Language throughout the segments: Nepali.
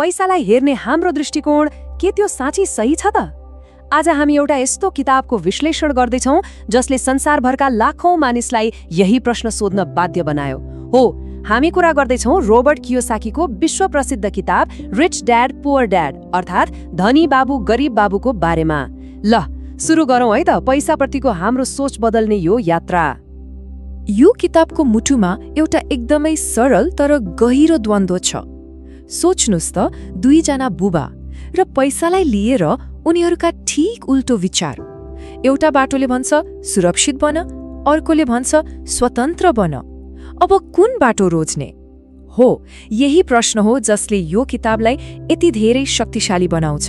पैसालाई हेर्ने हाम्रो दृष्टिकोण के त्यो साँच्चै सही छ त? आज हामी एउटा यस्तो किताबको विश्लेषण गर्दैछौँ जसले संसारभरका लाखौं मानिसलाई यही प्रश्न सोध्न बाध्य बनायो। हो, हामी कुरा गर्दैछौँ रोबर्ट कियोसाकीको विश्व प्रसिद्ध किताब रिच ड्याड पुअर ड्याड अर्थात् धनी बाबु गरिब बाबुको बारेमा। ल सुरु गरौँ है त पैसाप्रतिको हाम्रो सोच बदल्ने यो यात्रा। यो किताबको मुटुमा एउटा एकदमै सरल तर गहिरो द्वन्द्व छ। सोच्नुस् त, दुईजना बुबा र पैसालाई लिएर उनीहरूका ठीक उल्टो विचार। एउटा बाटोले भन्छ सुरक्षित बन, अर्कोले भन्छ स्वतन्त्र बन। अब कुन बाटो रोज्ने? हो, यही प्रश्न हो जसले यो किताबलाई यति धेरै शक्तिशाली बनाउँछ।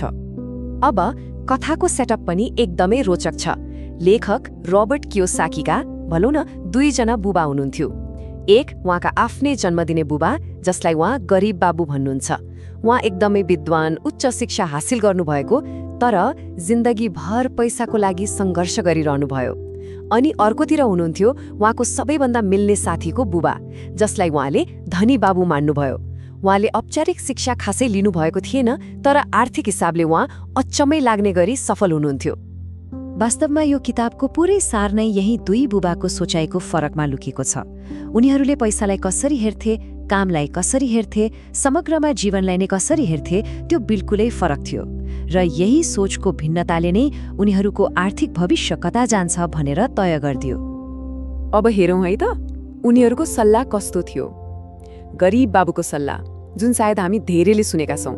अब कथाको सेटअप पनि एकदमै रोचक छ। लेखक रोबर्ट कियोसाकीका भनौँ न दुईजना बुबा हुनुहुन्थ्यो। एक उहाँका आफ्नै जन्म दिने बुबा जसलाई उहाँ गरिब बाबु भन्नुहुन्छ। उहाँ एकदमै विद्वान, उच्च शिक्षा हासिल गर्नुभएको तर जिन्दगीभर पैसाको लागि सङ्घर्ष गरिरहनुभयो। अनि अर्कोतिर हुनुहुन्थ्यो उहाँको सबैभन्दा मिल्ने साथीको बुबा जसलाई उहाँले धनी बाबु मान्नुभयो। उहाँले औपचारिक शिक्षा खासै लिनुभएको थिएन तर आर्थिक हिसाबले उहाँ अचम्मै लाग्ने गरी सफल हुनुहुन्थ्यो। वास्तवमा यो किताबको पुरै सार नै यही दुई बुबाको सोचाइको फरकमा लुकेको छ। उनीहरूले पैसालाई कसरी हेर्थे, कामलाई कसरी हेर्थे, समग्रमा जीवनलाई नै कसरी हेर्थे, त्यो बिल्कुलै फरक थियो। र यही सोचको भिन्नताले नै उनीहरूको आर्थिक भविष्य कता जान्छ भनेर तय गरिदियो। अब हेरौँ है त उनीहरूको सल्लाह कस्तो थियो। गरिब बाबुको सल्लाह, जुन सायद हामी धेरैले सुनेका छौँ।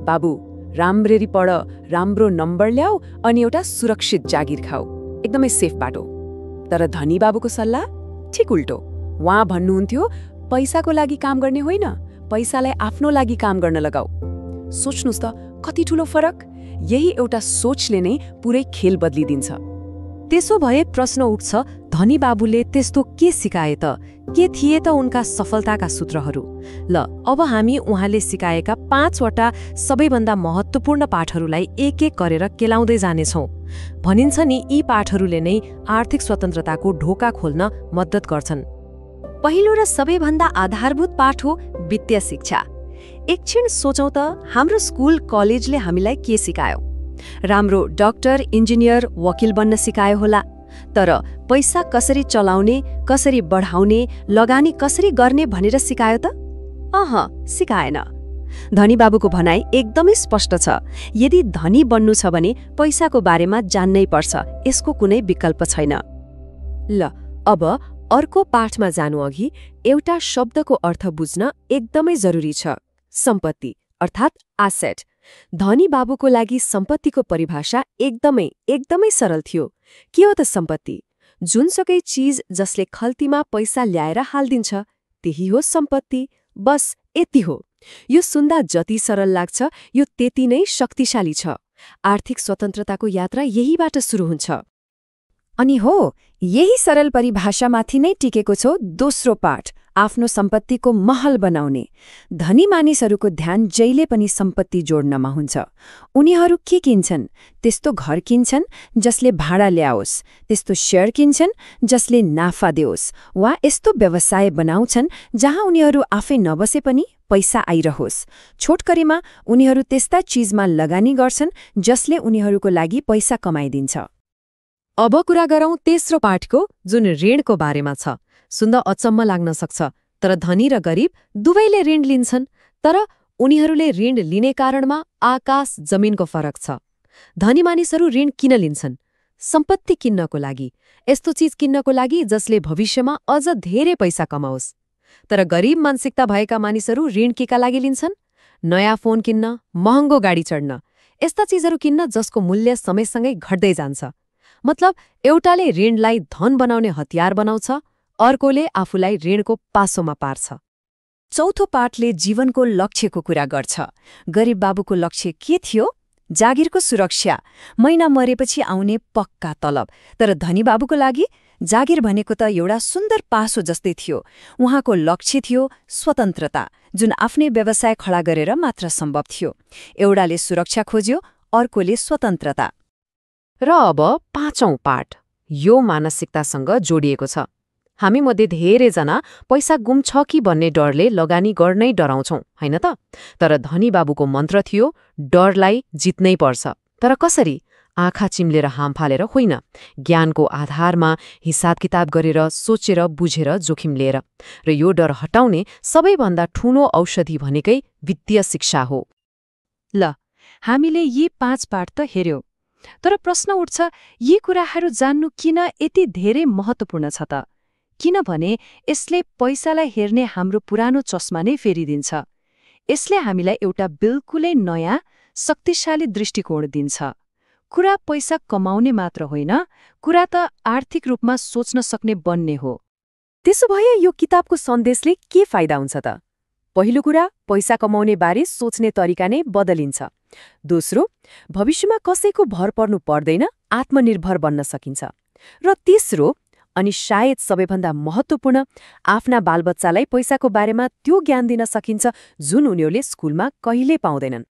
बाबु, राम्ररी पढ, राम्रो नम्बर ल्याऊ अनि एउटा सुरक्षित जागिर खाऊ, एकदमै सेफ बाटो। तर धनी बाबुको सल्लाह ठिक उल्टो। उहाँ भन्नुहुन्थ्यो पैसाको लागि काम गर्ने होइन, पैसालाई आफ्नो लागि काम गर्न लगाऊ। सोच्नुस् त कति ठुलो फरक। यही एउटा सोचले नै पुरै खेल बदलिदिन्छ। त्यसो भए प्रश्न उठ्छ, धनी बाबुले त्यस्तो के सिकाए त? के थिए त उनका सफलताका सूत्रहरू? ल अब हामी उहाँले सिकाएका 5वटा सबैभन्दा महत्त्वपूर्ण पाठहरूलाई एक एक गरेर केलाउँदै जानेछौँ। भनिन्छ नि यी पाठहरूले नै आर्थिक स्वतन्त्रताको ढोका खोल्न मद्दत गर्छन्। पहिलो र सबैभन्दा आधारभूत पाठ हो वित्तीय शिक्षा। एकछिन सोचौँ त, हाम्रो स्कुल कलेजले हामीलाई के सिकायो? राम्रो डाक्टर, इन्जिनियर, वकिल बन्न सिकायो होला। तर पैसा कसरी चलाउने, कसरी बढाउने, लगानी कसरी गर्ने भनेर सिकायो त? सिकाएन। धनी बाबुको भनाइ एकदमै स्पष्ट छ। यदि धनी बन्नु छ भने पैसाको बारेमा जान्नै पर्छ, यसको कुनै विकल्प छैन। ल अब अर्को पाठमा जानु अघि एउटा शब्दको अर्थ बुझ्न एकदमै जरुरी छ। सम्पत्ति अर्थात् एसेट। धनी बाबुको लागि सम्पत्तिको परिभाषा एकदमै सरल थियो। के हो त सम्पत्ति? जुनसुकै चीज जसले खल्तीमा पैसा ल्याएर हाल्दिन्छ त्यही हो सम्पत्ति। बस यति हो। यो सुन्दा जति सरल लाग्छ यो त्यति नै शक्तिशाली छ। आर्थिक स्वतन्त्रताको यात्रा यहीबाट सुरु हुन्छ। अनि हो, यही सरल परिभाषामाथि नै टिकेको छ दोस्रो पाठ, आफ्नो सम्पत्तिको महल बनाउने। धनी मानिसहरूको ध्यान जहिले पनि सम्पत्ति जोड्नमा हुन्छ। उनीहरू के किन्छन्? त्यस्तो घर किन्छन् जसले भाडा ल्याओस्, त्यस्तो शेयर किन्छन् जसले नाफा देओस्, वा यस्तो व्यवसाय बनाउँछन् जहाँ उनीहरू आफै नबसे पनि पैसा आइरहोस्। छोटकरीमा उनीहरू त्यस्ता चीजमा लगानी गर्छन् जसले उनीहरूको लागि पैसा कमाइदिन्छ। अब कुरा गरौँ तेस्रो पाठको, जुन ऋणको बारेमा छ। सुन्दा अचम्म लाग्न सक्छ, तर धनी र गरिब दुवैले ऋण लिन्छन्। तर उनीहरूले ऋण लिने कारणमा आकाश जमिनको फरक छ। धनी मानिसहरू ऋण किन लिन्छन्? सम्पत्ति किन्नको लागि, यस्तो चीज किन्नको लागि जसले भविष्यमा अझ धेरै पैसा कमाओस्। तर गरिब मानसिकता भएका मानिसहरू ऋण केका लागि लिन्छन्? नयाँ फोन किन्न, महँगो गाडी चढ्न, यस्ता चीजहरू किन्न जसको मूल्य समयसँगै घट्दै जान्छ। मतलब एउटाले ऋणलाई धन बनाउने हतियार बनाउँछ, अर्कोले आफूलाई ऋणको पासोमा पार्छ। चौथो पाठले जीवनको लक्ष्यको कुरा गर्छ। गरिब बाबुको लक्ष्य के थियो? जागिरको सुरक्षा, महिना मरेपछि आउने पक्का तलब। तर धनी बाबुको लागि जागिर भनेको त एउटा सुन्दर पासो जस्तै थियो। उहाँको लक्ष्य थियो स्वतन्त्रता, जुन आफ्नै व्यवसाय खडा गरेर मात्र सम्भव थियो। एउटाले सुरक्षा खोज्यो, अर्कोले स्वतन्त्रता। र अब पाँचौं पाठ, यो मानसिकतासँग जोडिएको छ। हामीमध्ये धेरैजना पैसा गुम्छ कि भन्ने डरले लगानी गर्नै डराउँछौं, होइन त? तर धनी बाबुको मन्त्र थियो, डरलाई जित्नै पर्छ। तर कसरी? आँखा चिम्लेर हाम फालेर होइन, ज्ञानको आधारमा हिसाब किताब गरेर, सोचेर, बुझेर, जोखिम लिएर। र यो डर हटाउने सबैभन्दा ठूलो औषधि भनेकै वित्तीय शिक्षा हो। ल, हामीले यी 5 पाठ त हेर्यौं, तर प्रश्न उठ्छ, यी कुराहरू जान्नु किन यति धेरै महत्त्वपूर्ण छ त? किनभने यसले पैसालाई हेर्ने हाम्रो पुरानो चस्मा नै फेरिदिन्छ। यसले हामीलाई एउटा बिल्कुलै नयाँ, शक्तिशाली दृष्टिकोण दिन्छ। कुरा पैसा कमाउने मात्र होइन, कुरा त आर्थिक रूपमा सोच्न सक्ने बन्ने हो। त्यसो भए यो किताबको सन्देशले के फाइदा हुन्छ त? पहिलो कुरा, पैसा कमाउने बारे सोच्ने तरिका नै बदलिन्छ। दोस्रो, भविष्यमा कसैको भर पर्नु पर्दैन, आत्मनिर्भर बन्न सकिन्छ। र तेस्रो, अनि सायद सबैभन्दा महत्त्वपूर्ण, आफ्ना बालबच्चालाई पैसाको बारेमा त्यो ज्ञान दिन सकिन्छ जुन उनीहरूले स्कुलमा कहिल्यै पाउँदैनन्।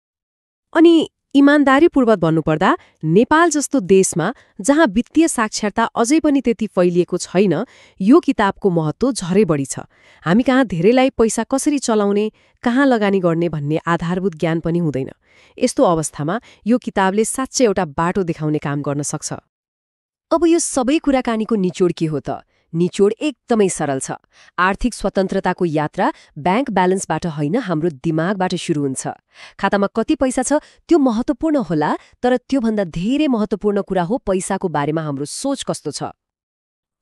अनि इमान्दारीपूर्वक भन्नुपर्दा, नेपाल जस्तो देशमा जहाँ वित्तीय साक्षरता अझै पनि त्यति फैलिएको छैन, यो किताबको महत्त्व झरै बढी छ। हामी कहाँ धेरैलाई पैसा कसरी चलाउने, कहाँ लगानी गर्ने भन्ने आधारभूत ज्ञान पनि हुँदैन। यस्तो अवस्थामा यो किताबले साँच्चै एउटा बाटो देखाउने काम गर्न सक्छ। अब यो सबै कुराकानीको निचोड के हो त? निचोड एकदमै सरल छ। आर्थिक स्वतन्त्रताको यात्रा ब्याङ्क ब्यालेन्सबाट होइन, हाम्रो दिमागबाट सुरु हुन्छ। खातामा कति पैसा छ त्यो महत्त्वपूर्ण होला, तर त्योभन्दा धेरै महत्त्वपूर्ण कुरा हो पैसाको बारेमा हाम्रो सोच कस्तो छ।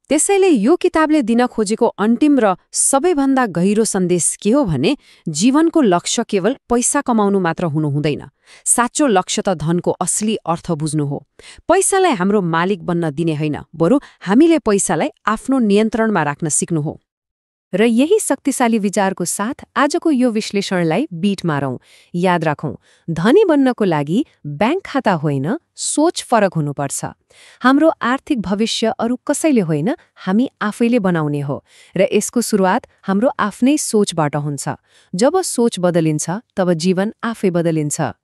त्यसैले यो किताबले दिन खोजेको अन्तिम र सबैभन्दा गहिरो सन्देश के हो भने, जीवनको लक्ष्य केवल पैसा कमाउनु मात्र हुनु हुँदैन। साँचो लक्ष्य त धनको असली अर्थ बुझ्नु हो। पैसालाई हाम्रो मालिक बन्न दिने होइन, बरु हामीले पैसालाई आफ्नो नियन्त्रणमा राख्न सिक्नु हो। र यही शक्तिशाली विचारको साथ आजको यो विश्लेषणलाई बीट मारौं। याद राखौं, धनी बन्नको लागि ब्याङ्क खाता होइन, सोच फरक हुनुपर्छ। हाम्रो आर्थिक भविष्य अरू कसैले होइन, हामी आफैले बनाउने हो। र यसको सुरुवात हाम्रो आफ्नै सोचबाट हुन्छ। जब सोच बदलिन्छ, तब जीवन आफै बदलिन्छ।